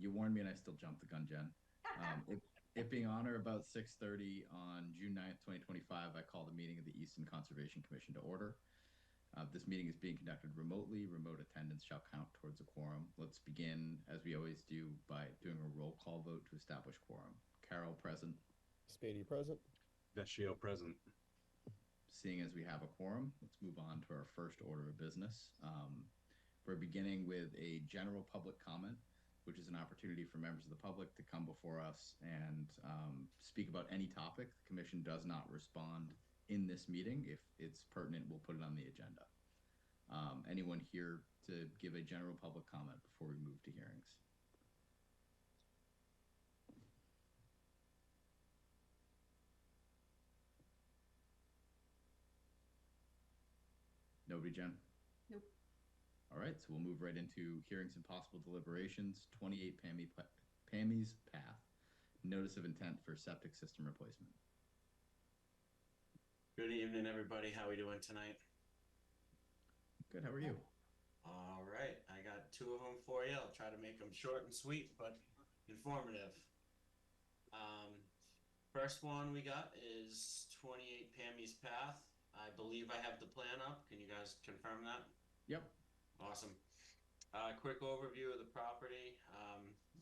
You warned me and I still jumped the gun, Jen. It being on or about 6:30 on June 9th, 2025, I call the meeting of the Easton Conservation Commission to order. This meeting is being conducted remotely. Remote attendance shall count towards a quorum. Let's begin, as we always do, by doing a roll call vote to establish quorum. Carol, present. Spady, present. Vecchio, present. Seeing as we have a quorum, let's move on to our first order of business. We're beginning with a general public comment, which is an opportunity for members of the public to come before us and speak about any topic. The commission does not respond in this meeting. If it's pertinent, we'll put it on the agenda. Anyone here to give a general public comment before we move to hearings? Nobody, Jen? Nope. All right, so we'll move right into hearings and possible deliberations. 28 Pammy's Path, notice of intent for septic system replacement. Good evening, everybody. How are we doing tonight? Good, how are you? All right, I got two of them for you. I'll try to make them short and sweet, but informative. First one we got is 28 Pammy's Path. I believe I have the plan up. Can you guys confirm that? Yep. Awesome. Quick overview of the property.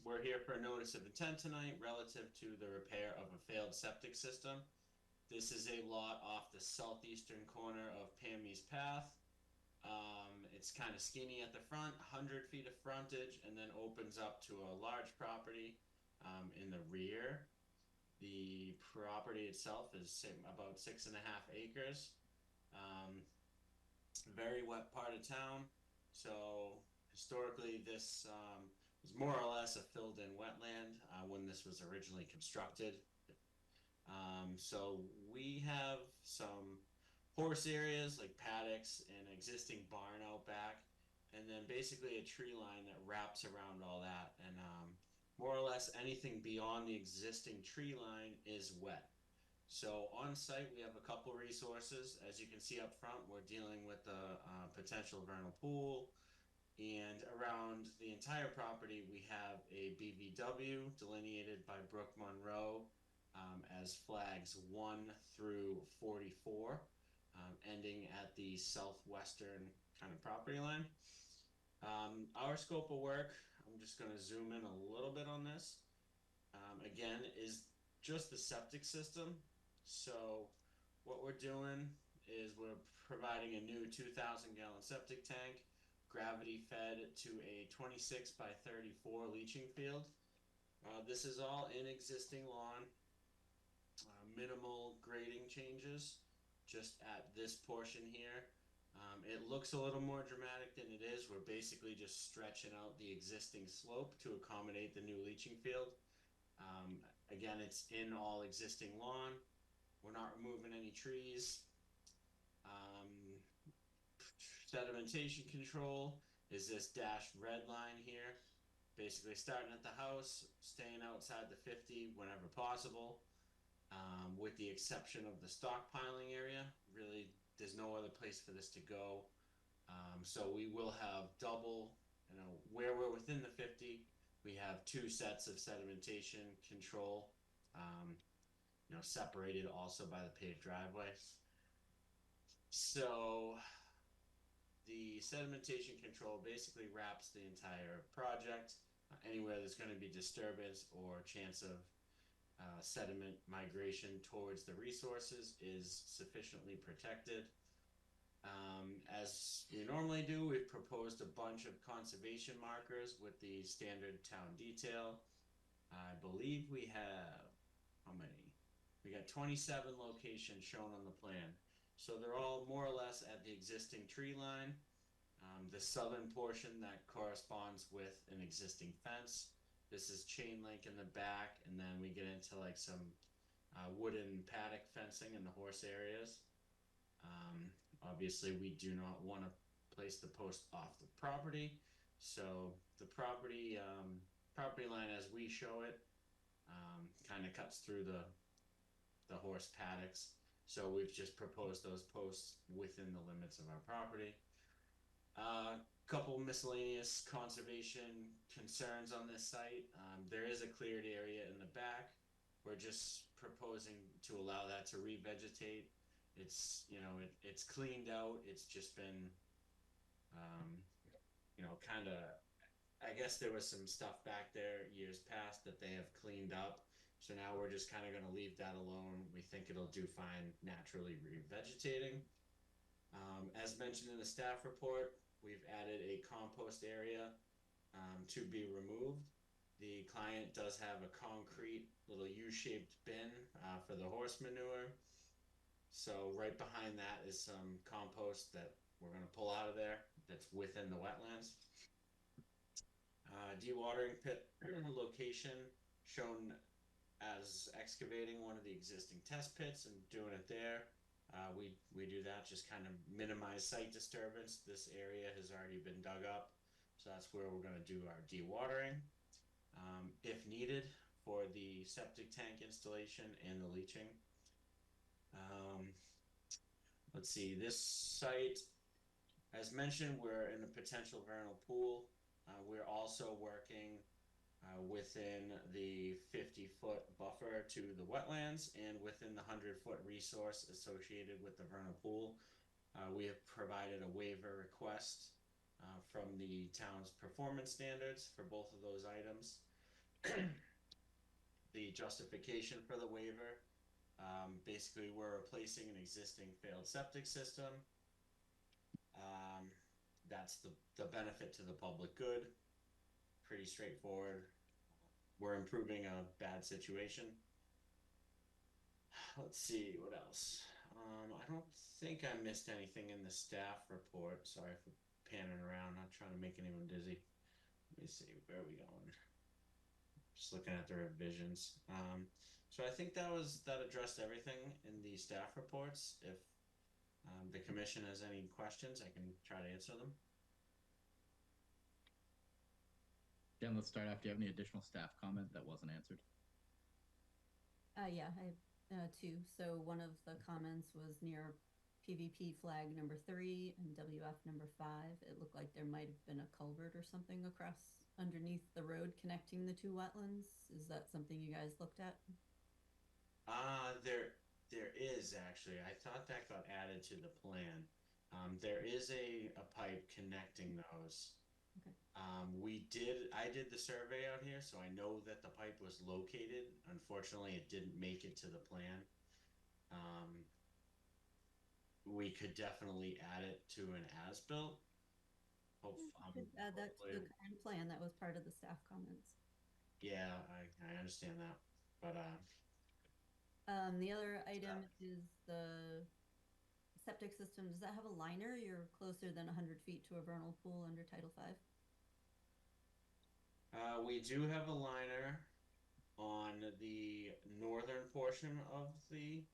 We're here for a notice of intent tonight relative to the repair of a failed septic system. This is a lot off the southeastern corner of Pammy's Path. It's kind of skinny at the front, 100 feet of frontage, and then opens up to a large property in the rear. The property itself is about 6.5 acres. Very wet part of town. So historically this was more or less a filled-in wetland when this was originally constructed. So we have some horse areas like paddocks and an existing barn out back, and then basically a tree line that wraps around all that, and more or less anything beyond the existing tree line is wet. So on site we have a couple resources. As you can see up front, we're dealing with the potential vernal pool, and around the entire property we have a BVW delineated by Brook Monroe as flags 1 through 44, ending at the southwestern kind of property line. Our scope of work, I'm just going to zoom in a little bit on this, again, is just the septic system. So what we're doing is we're providing a new 2,000 gallon septic tank, gravity fed to a 26 by 34 leaching field. This is all in existing lawn, minimal grading changes just at this portion here. It looks a little more dramatic than it is. We're basically just stretching out the existing slope to accommodate the new leaching field. Again, it's in all existing lawn. We're not removing any trees. Sedimentation control is this dashed red line here. Basically starting at the house, staying outside the 50 whenever possible, with the exception of the stockpiling area. Really, there's no other place for this to go. So we will have double, where we're within the 50, we have 2 sets of sedimentation control, separated also by the paved driveway. So the sedimentation control basically wraps the entire project. Anywhere there's going to be disturbance or chance of sediment migration towards the resources is sufficiently protected. As we normally do, we've proposed a bunch of conservation markers with the standard town detail. I believe we have, how many? We got 27 locations shown on the plan. So they're all more or less at the existing tree line. The southern portion that corresponds with an existing fence. This is chain link in the back, and then we get into like some wooden paddock fencing in the horse areas. Obviously we do not want to place the post off the property, so the property line as we show it kind of cuts through the horse paddocks. So we've just proposed those posts within the limits of our property. couple miscellaneous conservation concerns on this site. There is a cleared area in the back. We're just proposing to allow that to revegetate. It's, you know, it's cleaned out. It's just been, you know, kind of, I guess there was some stuff back there years past that they have cleaned up. So now we're just kind of going to leave that alone. We think it'll do fine naturally revegetating. As mentioned in the staff report, we've added a compost area to be removed. The client does have a concrete little U-shaped bin for the horse manure. So right behind that is some compost that we're going to pull out of there that's within the wetlands. Dewatering pit location shown as excavating one of the existing test pits and doing it there. We do that, just kind of minimize site disturbance. This area has already been dug up, so that's where we're going to do our dewatering. If needed for the septic tank installation and the leaching. Let's see, this site, as mentioned, we're in a potential vernal pool. We're also working within the 50-foot buffer to the wetlands and within the 100-foot resource associated with the vernal pool. We have provided a waiver request from the town's performance standards for both of those items. The justification for the waiver, basically we're replacing an existing failed septic system. That's the benefit to the public good. Pretty straightforward. We're improving a bad situation. Let's see, what else? I don't think I missed anything in the staff report. Sorry for panning around, not trying to make anyone dizzy. Let me see, where are we going? Just looking at the revisions. So I think that addressed everything in the staff reports. If the commission has any questions, I can try to answer them. Jen, let's start off. Do you have any additional staff comment that wasn't answered? Yeah, I have two. So one of the comments was near PVP flag number 3 and WF number 5. It looked like there might have been a culvert or something across underneath the road connecting the two wetlands. Is that something you guys looked at? There is actually. I thought that got added to the plan. There is a pipe connecting those. Okay. I did the survey out here, so I know that the pipe was located. Unfortunately, it didn't make it to the plan. We could definitely add it to an as-built. Add that to the current plan. That was part of the staff comments. Yeah, I understand that, but the other item is the septic system. Does that have a liner? You're closer than 100 feet to a vernal pool under Title V. We do have a liner on the northern portion of the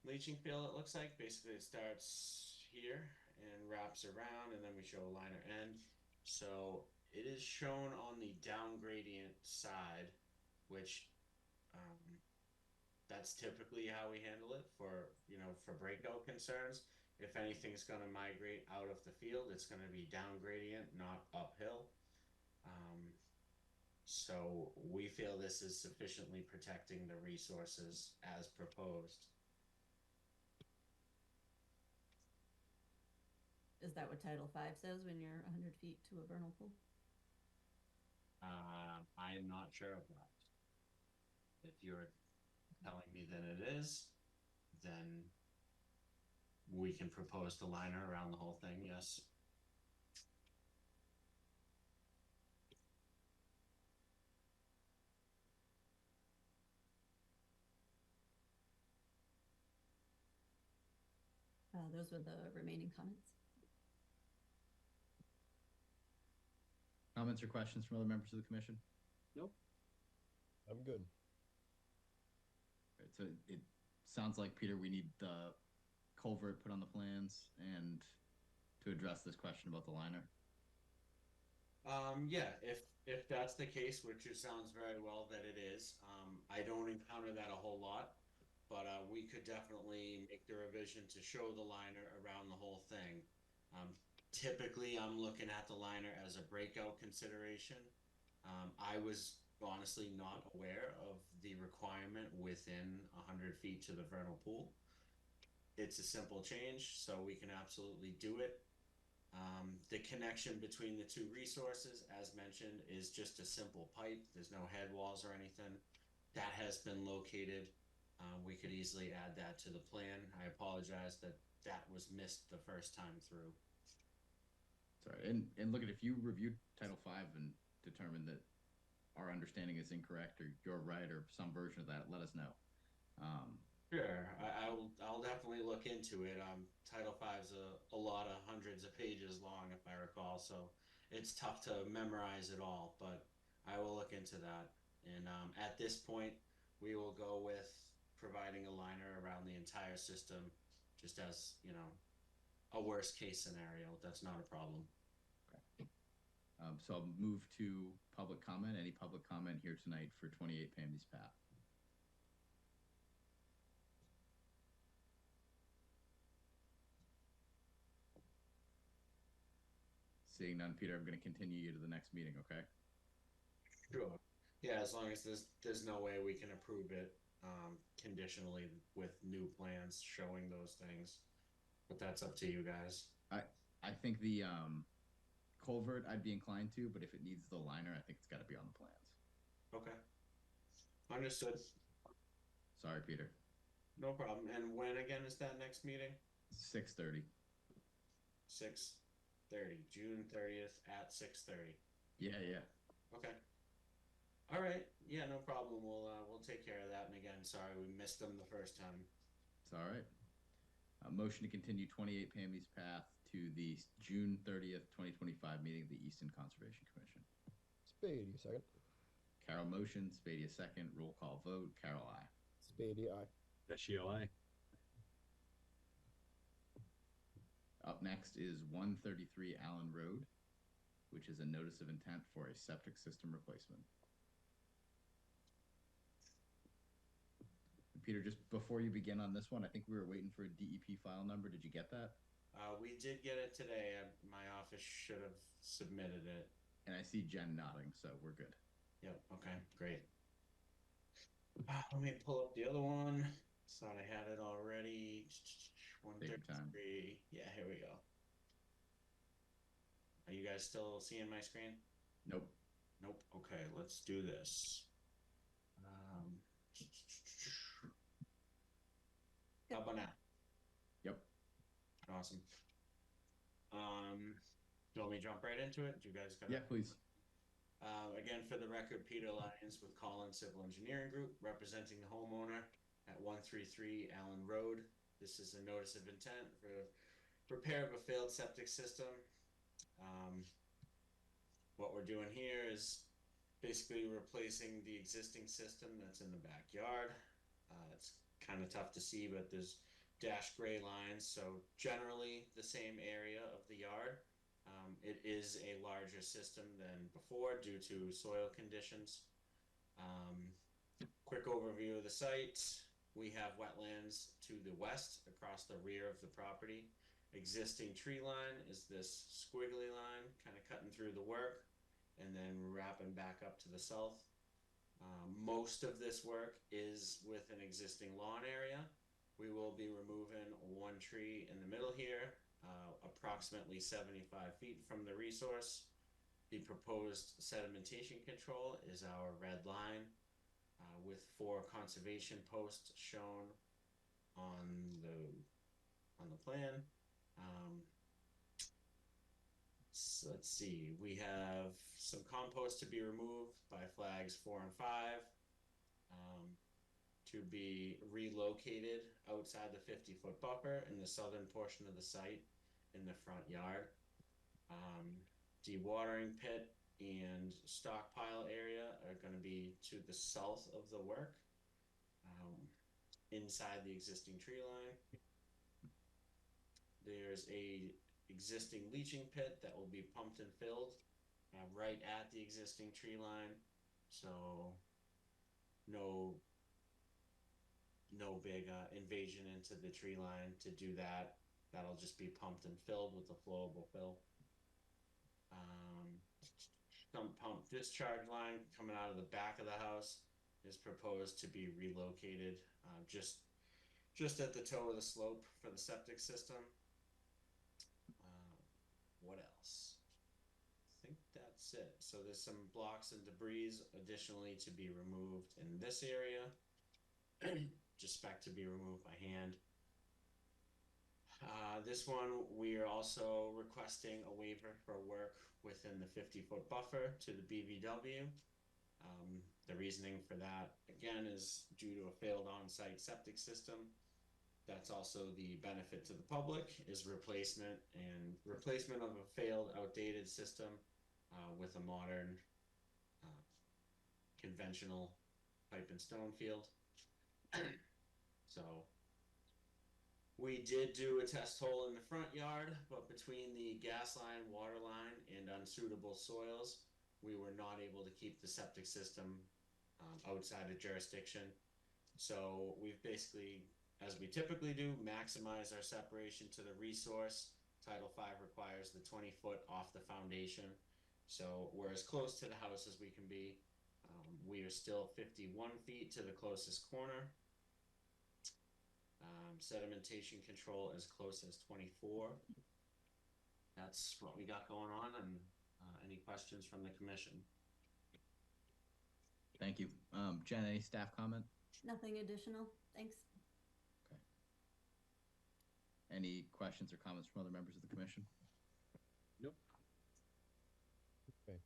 leaching field. It looks like basically it starts here and wraps around, and then we show a liner end. So it is shown on the down gradient side, which that's typically how we handle it for breakout concerns. If anything's going to migrate out of the field, it's going to be down gradient, not uphill. So we feel this is sufficiently protecting the resources as proposed. Is that what Title V says when you're 100 feet to a vernal pool? I am not sure of that. If you're telling me that it is, then we can propose the liner around the whole thing, yes. Those were the remaining comments. Comments or questions from other members of the commission? Nope. I'm good. Right, so it sounds like, Peter, we need the culvert put on the plans and to address this question about the liner. Yeah, if that's the case, which it sounds very well that it is, I don't encounter that a whole lot, but we could definitely make the revision to show the liner around the whole thing. Typically, I'm looking at the liner as a breakout consideration. I was honestly not aware of the requirement within 100 feet to the vernal pool. It's a simple change, so we can absolutely do it. The connection between the two resources, as mentioned, is just a simple pipe. There's no head walls or anything. That has been located. We could easily add that to the plan. I apologize that that was missed the first time through. Sorry, and look at, if you reviewed Title V and determined that our understanding is incorrect or you're right or some version of that, let us know. Sure, I'll definitely look into it. Title V is a lot of hundreds of pages long, if I recall, so it's tough to memorize it all, but I will look into that. And at this point, we will go with providing a liner around the entire system, just as, you know, a worst case scenario. That's not a problem. So I'll move to public comment. Any public comment here tonight for 28 Pamby's Path? Seeing none, Peter, I'm going to continue you to the next meeting, okay? Sure. Yeah, as long as there's no way we can approve it conditionally with new plans showing those things, but that's up to you guys. I think the culvert I'd be inclined to, but if it needs the liner, I think it's got to be on the plans. Okay. Understood. Sorry, Peter. No problem. And when again is that next meeting? 6:30. 6:30, June 30th at 6:30. Yeah. Okay. All right. Yeah, no problem. We'll take care of that. And again, sorry we missed them the first time. It's all right. Motion to continue 28 Pamby's Path to the June 30th, 2025 meeting of the Easton Conservation Commission. Spady, second. Carol motion, Spady a second. Roll call vote. Carol, aye. Spady, aye. Vecchio, aye. Up next is 133 Allen Road, which is a notice of intent for a septic system replacement. Peter, just before you begin on this one, I think we were waiting for a DEP file number. Did you get that? We did get it today. My office should have submitted it. And I see Jen nodding, so we're good. Yep. Okay. Great. Let me pull up the other one. Thought I had it already. Take your time. 133. Yeah, here we go. Are you guys still seeing my screen? Nope. Nope. Okay, let's do this. How about now? Yep. Awesome. Do you want me to jump right into it? Do you guys got Yeah, please. Again, for the record, Peter Lyons with Collins Civil Engineering Group, representing the homeowner at 133 Allen Road. This is a notice of intent for repair of a failed septic system. What we're doing here is basically replacing the existing system that's in the backyard. It's kind of tough to see, but there's dashed gray lines, so generally the same area of the yard. It is a larger system than before due to soil conditions. Quick overview of the site. We have wetlands to the west across the rear of the property. Existing tree line is this squiggly line kind of cutting through the work and then wrapping back up to the south. Most of this work is with an existing lawn area. We will be removing one tree in the middle here, approximately 75 feet from the resource. The proposed sedimentation control is our red line, with 4 conservation posts shown on the plan. So let's see, we have some compost to be removed by flags 4 and 5, to be relocated outside the 50-foot buffer in the southern portion of the site in the front yard. Dewatering pit and stockpile area are going to be to the south of the work, inside the existing tree line. There's a existing leaching pit that will be pumped and filled right at the existing tree line, so no big invasion into the tree line to do that. That'll just be pumped and filled with a flowable fill. Sump pump discharge line coming out of the back of the house is proposed to be relocated just at the toe of the slope for the septic system. What else? I think that's it. So there's some blocks and debris additionally to be removed in this area. Just spec to be removed by hand. This one, we are also requesting a waiver for work within the 50-foot buffer to the BVW. The reasoning for that, again, is due to a failed on-site septic system. That's also the benefit to the public, is replacement of a failed, outdated system with a modern, conventional pipe and stone field. So we did do a test hole in the front yard, but between the gas line, water line, and unsuitable soils, we were not able to keep the septic system outside of jurisdiction. So we've basically, as we typically do, maximize our separation to the resource. Title V requires the 20-foot off the foundation. So we're as close to the house as we can be. We are still 51 feet to the closest corner. Sedimentation control as close as 24. That's what we got going on, and any questions from the commission? Thank you. Jen, any staff comment? Nothing additional. Thanks. Okay. Any questions or comments from other members of the commission? Nope. Okay.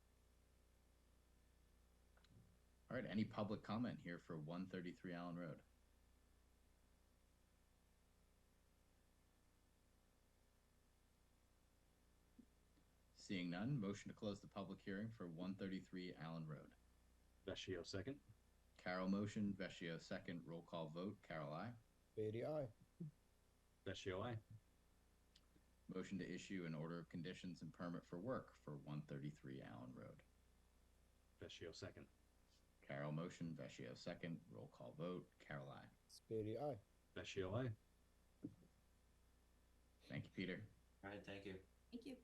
All right, any public comment here for 133 Allen Road? Seeing none, motion to close the public hearing for 133 Allen Road. Vecchio, second. Carol motion, Vecchio second, roll call vote. Carol, aye. Beatty, aye. Vecchio, aye. Motion to issue an order of conditions and permit for work for 133 Allen Road. Vecchio, second. Carol motion, Vecchio second, roll call vote. Carol, aye. Beatty, aye. Vecchio, aye. Thank you, Peter. All right, thank you. Thank you.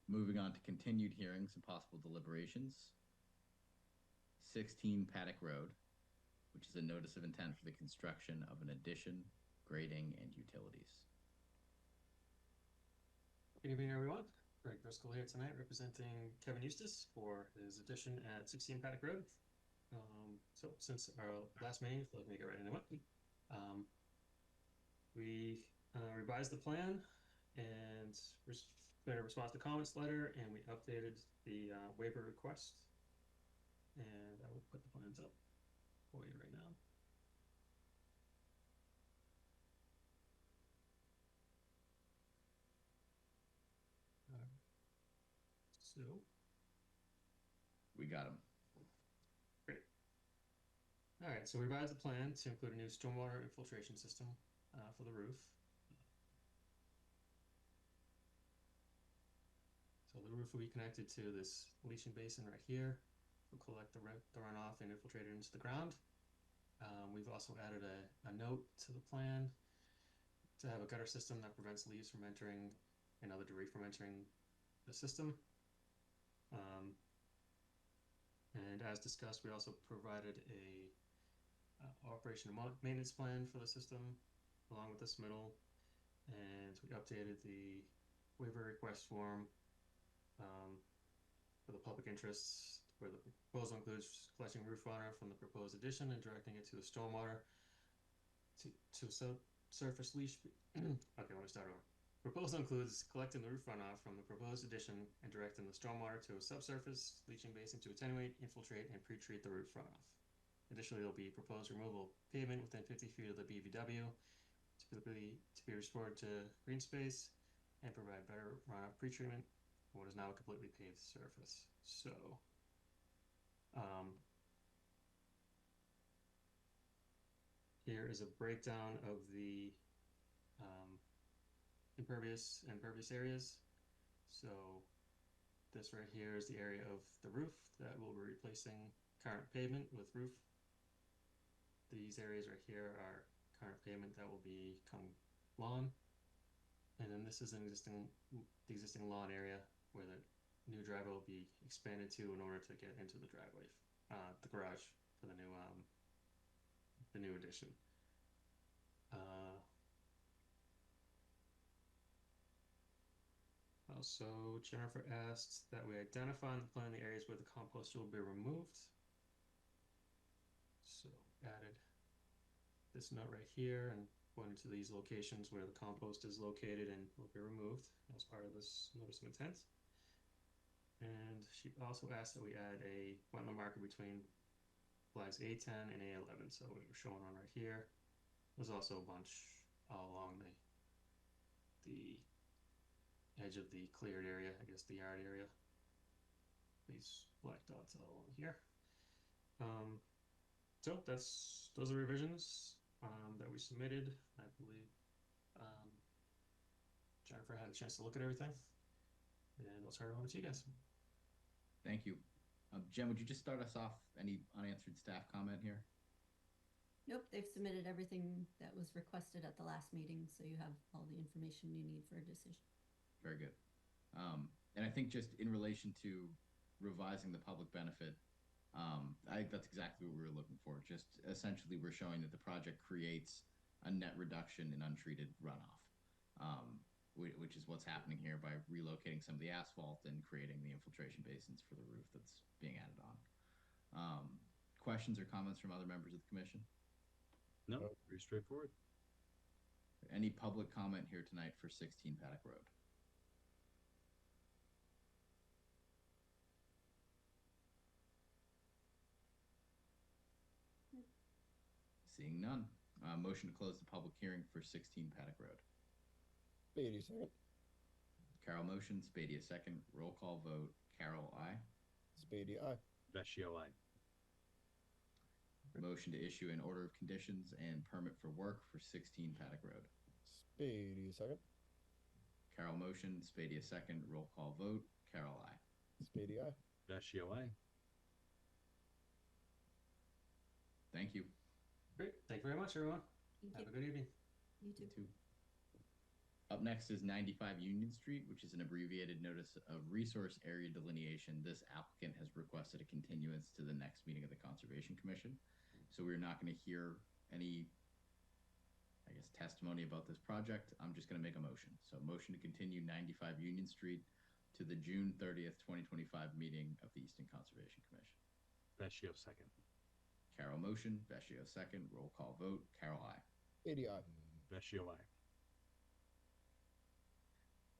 Moving on to continued hearings and possible deliberations. 16 Paddock Road, which is a notice of intent for the construction of an addition, grading, and utilities. Good evening, everyone. Greg Driscoll here tonight, representing Kevin Eustace for his addition at 16 Paddock Road. So since our last meeting, let me get right into it. We revised the plan and made a response to comments letter, and we updated the waiver request. And I will put the plans up for you right now. So We got him. great. All right, so we revised the plan to include a new stormwater infiltration system for the roof. So the roof will be connected to this leaching basin right here. We'll collect the runoff and infiltrate it into the ground. We've also added a note to the plan to have a gutter system that prevents leaves from entering and other debris from entering the system. And as discussed, we also provided a operation and maintenance plan for the system along with the submittal, and we updated the waiver request form for the public interests, where the proposal includes collecting roof runoff from the proposed addition and directing it to the stormwater to surface leach. Okay, let me start over. Proposal includes collecting the roof runoff from the proposed addition and directing the stormwater to a subsurface leaching basin to attenuate, infiltrate, and pre-treat the roof runoff. Additionally, there will be proposed removal of pavement within 50 feet of the BVW to be restored to green space and provide better runoff pre-treatment on what is now a completely paved surface. So, here is a breakdown of the impervious and pervious areas. So this right here is the area of the roof that we'll be replacing current pavement with roof. these areas right here are current pavement that will become lawn. And then this is the existing lawn area where the new driveway will be expanded to in order to get into the driveway, the garage for the new addition. Also, Jennifer asked that we identify and plan the areas where the composter will be removed. So added this note right here and pointed to these locations where the compost is located and will be removed as part of this notice of intent. And she also asked that we add a wetland marker between flags A10 and A11. So we were showing one right here. There's also a bunch all along the edge of the cleared area, I guess the yard area. These black dots all along here. So those are revisions that we submitted. I believe Jennifer had a chance to look at everything, and I'll turn it over to you guys. Thank you. Jen, would you just start us off? Any unanswered staff comment here? Nope, they've submitted everything that was requested at the last meeting, so you have all the information you need for a decision. Very good. And I think just in relation to revising the public benefit, I think that's exactly what we were looking for. Just essentially, we're showing that the project creates a net reduction in untreated runoff, which is what's happening here by relocating some of the asphalt and creating the infiltration basins for the roof that's being added on. Questions or comments from other members of the commission? No, pretty straightforward. Any public comment here tonight for 16 Paddock Road? Seeing none. Motion to close the public hearing for 16 Paddock Road. Spady, second. Carol motion, Spady a second. Roll call vote. Carol, aye. Spady, aye. Vecchio, aye. Motion to issue an order of conditions and permit for work for 16 Paddock Road. Spady, second. Carol motion, Spady a second. Roll call vote. Carol, aye. Spady, aye. Vecchio, aye. Thank you. Great. Thank you very much, everyone. Thank Have you. a good evening. You too. Two. Up next is 95 Union Street, which is an abbreviated notice of resource area delineation. This applicant has requested a continuance to the next meeting of the Conservation Commission. So we're not going to hear any, I guess, testimony about this project. I'm just going to make a motion. So motion to continue 95 Union Street to the June 30th, 2025 meeting of the Easton Conservation Commission. Vecchio, second. Carol motion, Vecchio second. Roll call vote. Carol, aye. Spady, aye. Vecchio, aye.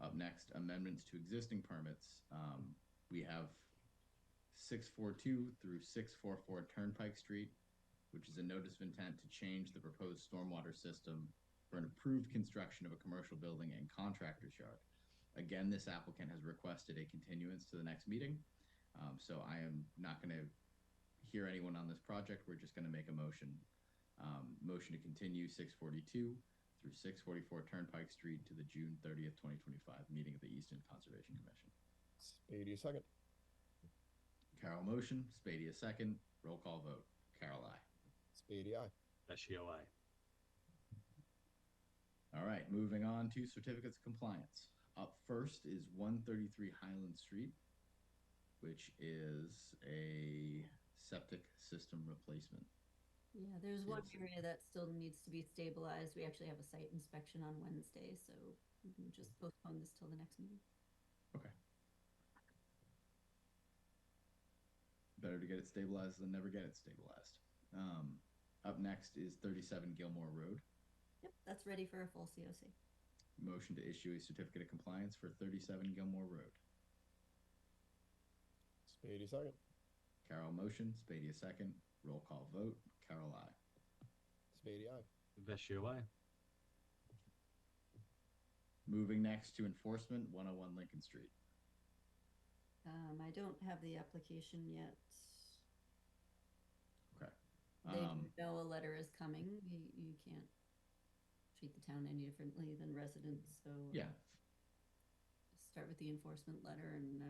Up next, amendments to existing permits. We have 642 through 644 Turnpike Street, which is a notice of intent to change the proposed stormwater system for an approved construction of a commercial building and contractor's yard. Again, this applicant has requested a continuance to the next meeting. So I am not going to hear anyone on this project. We're just going to make a motion. Motion to continue 642 through 644 Turnpike Street to the June 30th, 2025 meeting of the Easton Conservation Commission. Spady, second. Carol motion, Spady a second. Roll call vote. Carol, aye. Spady, aye. Vecchio, aye. All right, moving on to certificates of compliance. Up first is 133 Highland Street, which is a septic system replacement. Yeah, there's one Yes. area that still needs to be stabilized. We actually have a site inspection on Wednesday, so we can just postpone this till the next meeting. Okay. Better to get it stabilized than never get it stabilized. Up next is 37 Gilmore Road. Yep, that's ready for a full COC. Motion to issue a certificate of compliance for 37 Gilmore Road. Spady, second. Carol motion, Spady a second. Roll call vote. Carol, aye. Spady, aye. Vecchio, aye. Moving next to enforcement, 101 Lincoln Street. I don't have the application yet. Okay. They do know a letter is coming. You can't treat the town any differently than residents, so Yeah. start with the enforcement letter and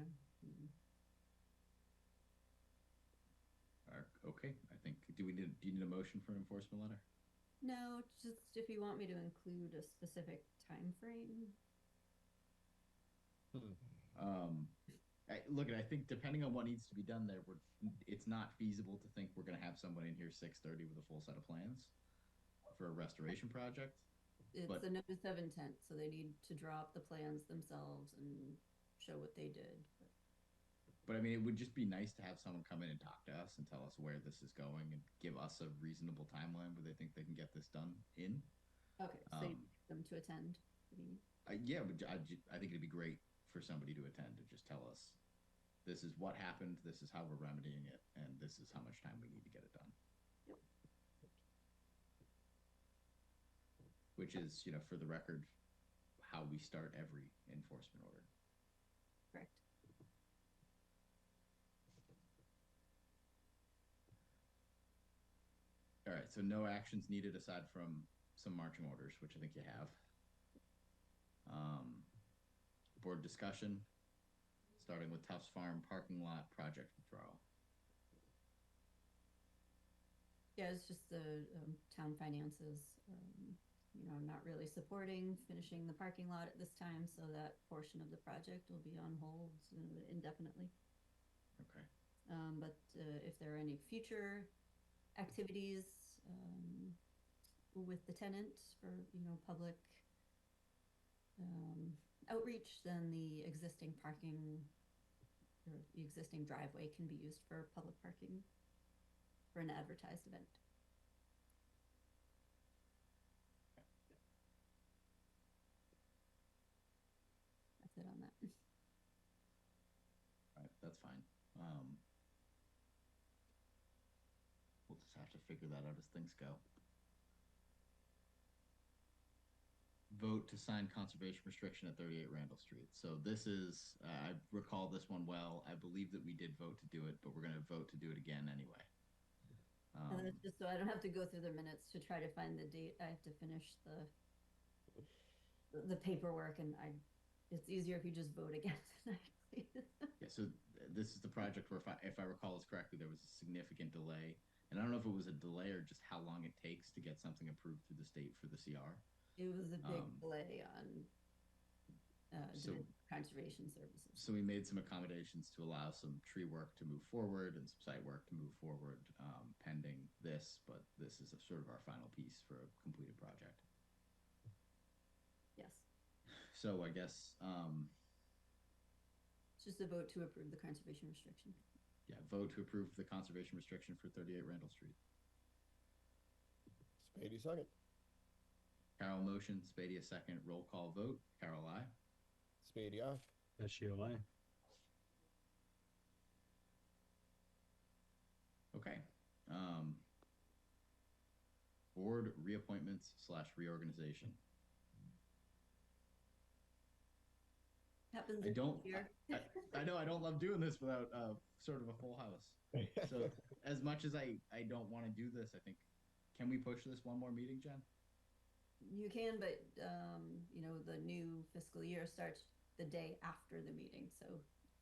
Okay. I think. do you need a motion for an enforcement letter? No, just if you want me to include a specific time frame. Look, I think depending on what needs to be done there, it's not feasible to think we're going to have someone in here 6:30 with a full set of plans for a restoration project. It's But- a notice of intent, so they need to draw up the plans themselves and show what they did. But I mean, it would just be nice to have someone come in and talk to us and tell us where this is going and give us a reasonable timeline where they think they can get this done in. Okay, so you want them to attend. Yeah, I think it'd be great for somebody to attend and just tell us this is what happened, this is how we're remedying it, and this is how much time we need to get it done. Yep. Which is, for the record, how we start every enforcement order. Correct. All right, so no actions needed aside from some marching orders, which I think you have. Board discussion, starting with Tufts Farm parking lot project withdrawal. Yeah, it's just the town finances, not really supporting finishing the parking lot at this time, so that portion of the project will be on hold indefinitely. Okay. But if there are any future activities with the tenant for public outreach, then the existing parking or the existing driveway can be used for public parking for an advertised event. That's it on that. All right, that's fine. We'll just have to figure that out as things go. Vote to sign conservation restriction at 38 Randall Street. So this is, I recall this one well. I believe that we did vote to do it, but we're going to vote to do it again anyway. And that's just so I don't have to go through the minutes to try to find the date. I have to finish the paperwork, and it's easier if you just vote again tonight. Yeah, so this is the project where, if I recall this correctly, there was a significant delay. And I don't know if it was a delay or just how long it takes to get something approved through the state for the CR. It was a big delay on So- conservation services. So we made some accommodations to allow some tree work to move forward and some site work to move forward, pending this, but this is sort of our final piece for a completed project. Yes. So I guess, It's just a vote to approve the conservation restriction. yeah, vote to approve the conservation restriction for 38 Randall Street. Spady second. Carol motion, Spady a second, roll call vote. Carol, aye. Spady aye. Vecchio, aye. Okay. Board reappointments / reorganization. Happens I don't, here. I know I don't love doing this without sort of a full house. So as much as I don't want to do this, I think, can we push this one more meeting, Jen? You can, but the new fiscal year starts the day after the meeting. So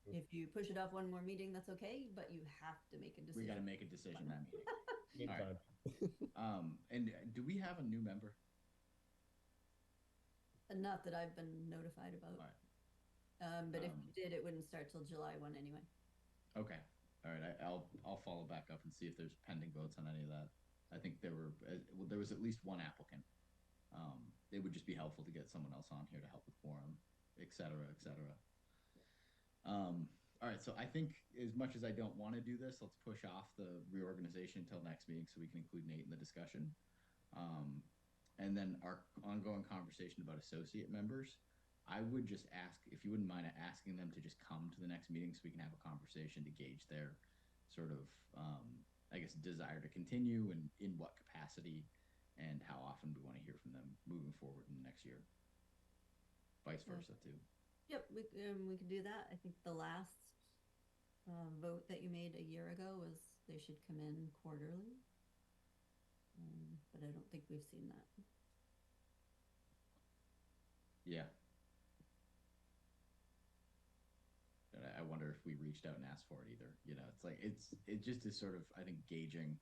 if you push it off one more meeting, that's okay, but you have to make a decision. We got to make a decision that meeting. Meantime. And do we have a new member? Not that I've been notified about. All right. But if you did, it wouldn't start till July 1 anyway. Okay. All right. I'll follow back up and see if there's pending votes on any of that. I think there was at least one applicant. It would just be helpful to get someone else on here to help with quorum, et cetera, et cetera. All right. So I think as much as I don't want to do this, let's push off the reorganization until next meeting so we can include Nate in the discussion. And then our ongoing conversation about associate members. I would just ask, if you wouldn't mind asking them to just come to the next meeting so we can have a conversation to gauge their sort of, desire to continue and in what capacity and how often we want to hear from them moving forward in the next year. Vice versa, too. Yep, we can do that. I think the last vote that you made a year ago was they should come in quarterly. But I don't think we've seen that. Yeah. And I wonder if we reached out and asked for it either. It's like, it just is sort of, I think, gauging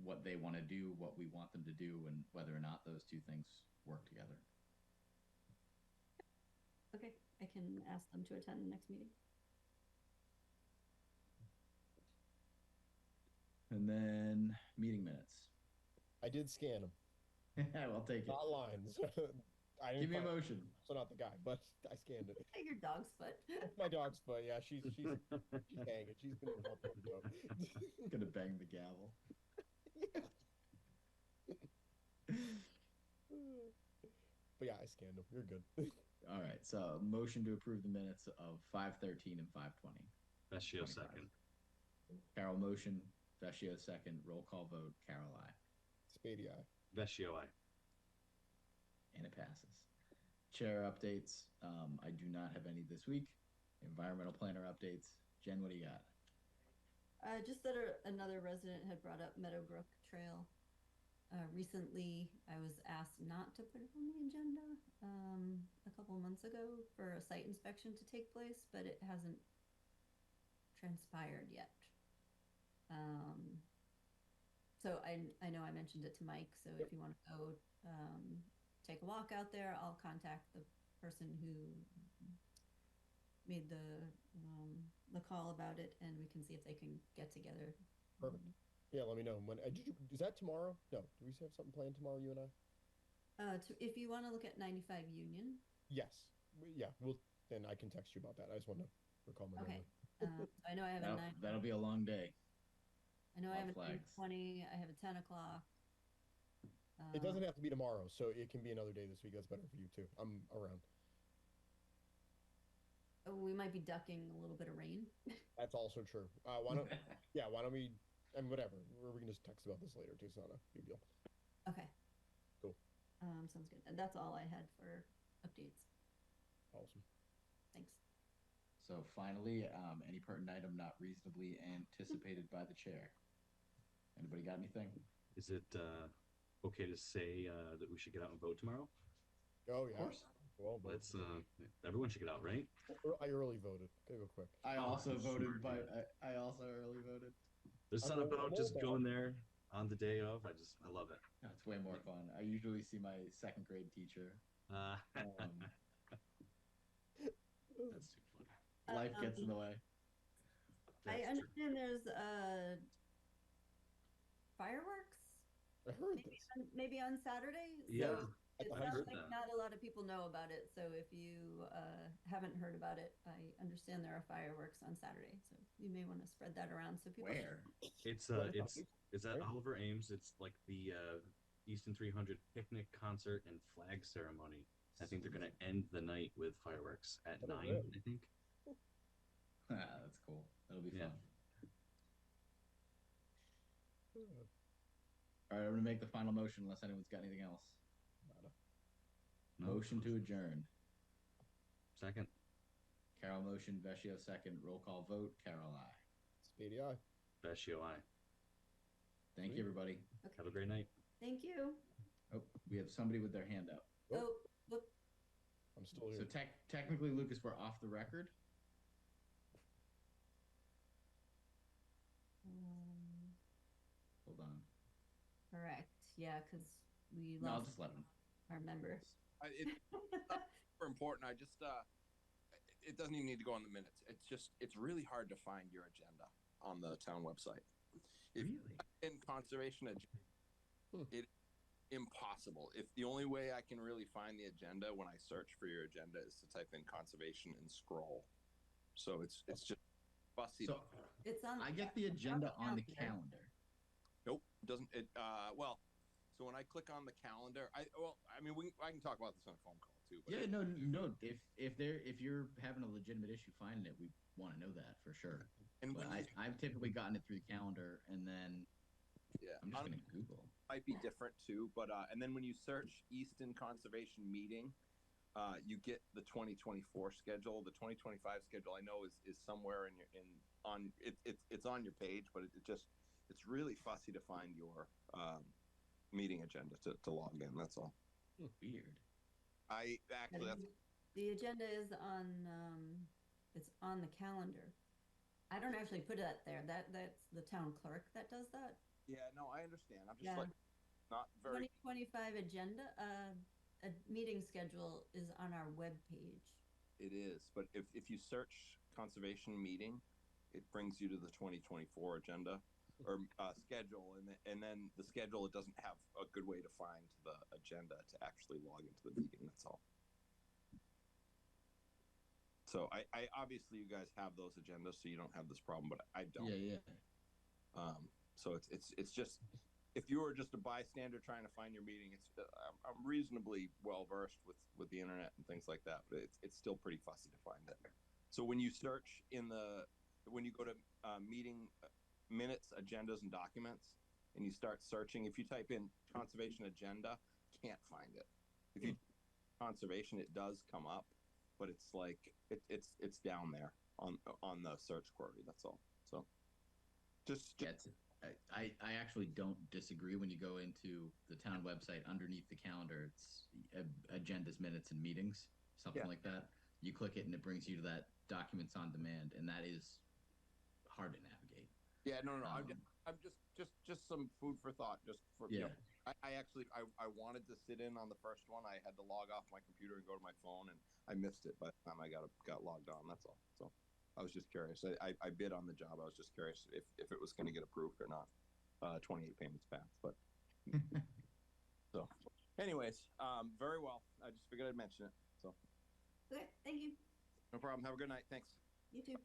what they want to do, what we want them to do, and whether or not those two things work together. Okay, I can ask them to attend the next meeting. And then meeting minutes. I did scan them, I'll take it. not lines. I didn't Give me a find- motion. So not the guy, but I scanned it. Hey, your dog's foot. It's my dog's foot. Yeah, she's hanging. She's been helping me out. Gonna bang the gavel. But yeah, I scanned them. You're good. All right, so motion to approve the minutes of 5:13 and 5:20. Vecchio 25. second. Carol motion, Vecchio second, roll call vote, Carol I. Spady eye. Vecchio I. And it passes. Chair updates. I do not have any this week. Environmental planner updates. Jen, what do you got? Just that another resident had brought up Meadowbrook Trail. Recently, I was asked not to put it on the agenda a couple months ago for a site inspection to take place, but it hasn't transpired yet. So I know I mentioned it to Mike, so if you want to go take a walk out there, I'll contact the person who made the call about it, and we can see if they can get together. Perfect. Yeah, let me know when. Is that tomorrow? No. Do we have something planned tomorrow, you and I? If you want to look at 95 Union. Yes. Yeah. Then I can text you about that. I just want to recall my Okay. memory. I know I have a 9. That'll be a long day. I know I have a flags. 9:20. I have a 10 o'clock. It doesn't have to be tomorrow, so it can be another day this week. That's better for you too. I'm around. We might be ducking a little bit of rain. That's also true. Why don't? Yeah. Why don't we? And whatever. We can just text about this later too. It's not a big deal. Okay. Cool. Sounds good. And that's all I had for updates. Awesome. Thanks. So finally, any pertinent item not reasonably anticipated by the chair. Anybody got anything? Is it okay to say that we should get out and vote tomorrow? Oh yeah. Of course. Well, Let's. Everyone should get out, right? I early voted. Gotta go quick. I also voted smart, by. dude. I also early voted. There's I'm something old- about I'm just old now. going there on the day of. I love it. No, it's way more fun. I usually see my second grade teacher. That's too funny. Life gets in the way. I That's true. understand there's fireworks I heard this. maybe on Saturday. Yeah. So At it the sounds 100. like not a lot of people know about it. So if you haven't heard about it, I understand there are fireworks on Saturday. So you may want to spread that around so people. Where? It's Right. it's at Right. Oliver Ames. It's like the Easton 300 picnic concert and flag ceremony. I think they're gonna end the night with fireworks at Oh, 9. really? I think. That's cool. That'll be Yeah. fun. All right, I'm gonna make the final motion unless anyone's got anything else. Nada. Motion to adjourn. Second. Carol motion, Vecchio second. Roll call vote. Carol I. Spady eye. Vecchio I. Thank you, everybody. Have a great night. Thank you. Oh, we have somebody with their hand up. Oh, look. I'm still So here. technically, Lucas, we're off the record. Hold on. Correct. Yeah, because we No, I'll lost just let him. our member. It's not super important. I just it doesn't even need to go on the minutes. It's really hard to find your agenda on the town website. If Really? in conservation it's impossible. If the only way I can really find the agenda when I search for your agenda is to type in conservation and scroll. So it's just fussy. So It's on. I get the agenda on the calendar. Nope, doesn't it? Well, so when I click on the calendar, I can talk about this on a phone call too. But Yeah, no. If you're having a legitimate issue finding it, we want to know that for sure. and But when I've typically gotten it through the calendar, and then yeah, I'm just gonna Google. might be different too, but and then when you search Easton Conservation Meeting, you get the 2024 schedule. The 2025 schedule I know is somewhere it's on your page, but it's really fussy to find your meeting agenda to log in. That's all. Weird. I actually that's The agenda is on. It's on the calendar. I don't actually put it there. That's the town clerk that does that. Yeah, no, I understand. I'm just Yeah. like not very. 2025 agenda, a meeting schedule is on our webpage. It is, but if you search conservation meeting, it brings you to the 2024 agenda or schedule, and then the schedule, it doesn't have a good way to find the agenda to actually log into the meeting. That's all. So I obviously you guys have those agendas, so you don't have this problem, but I don't. Yeah, yeah. So it's just if you were just a bystander trying to find your meeting, I'm reasonably well versed with the internet and things like that, but it's still pretty fussy to find it. So when you search when you go to meeting minutes, agendas, and documents, and you start searching, if you type in conservation agenda, can't find it. If you conservation, it does come up, but it's like it's down there on the search query. That's all. So just I actually don't disagree. When you go into the town website, underneath the calendar, it's agendas, minutes, and meetings, something like that. You click it and it brings you to that documents on demand, and that is hard to navigate. Yeah, no. I'm just some food for thought. Just for yeah. I actually wanted to sit in on the first one. I had to log off my computer and go to my phone, and I missed it by the time I got logged on. That's all. So I was just curious. I bid on the job. I was just curious if it was going to get approved or not. 28 payments passed, but so. Anyways, very well. I just figured I'd mention it. So. Okay, thank you. No problem. Have a good night. Thanks. You too.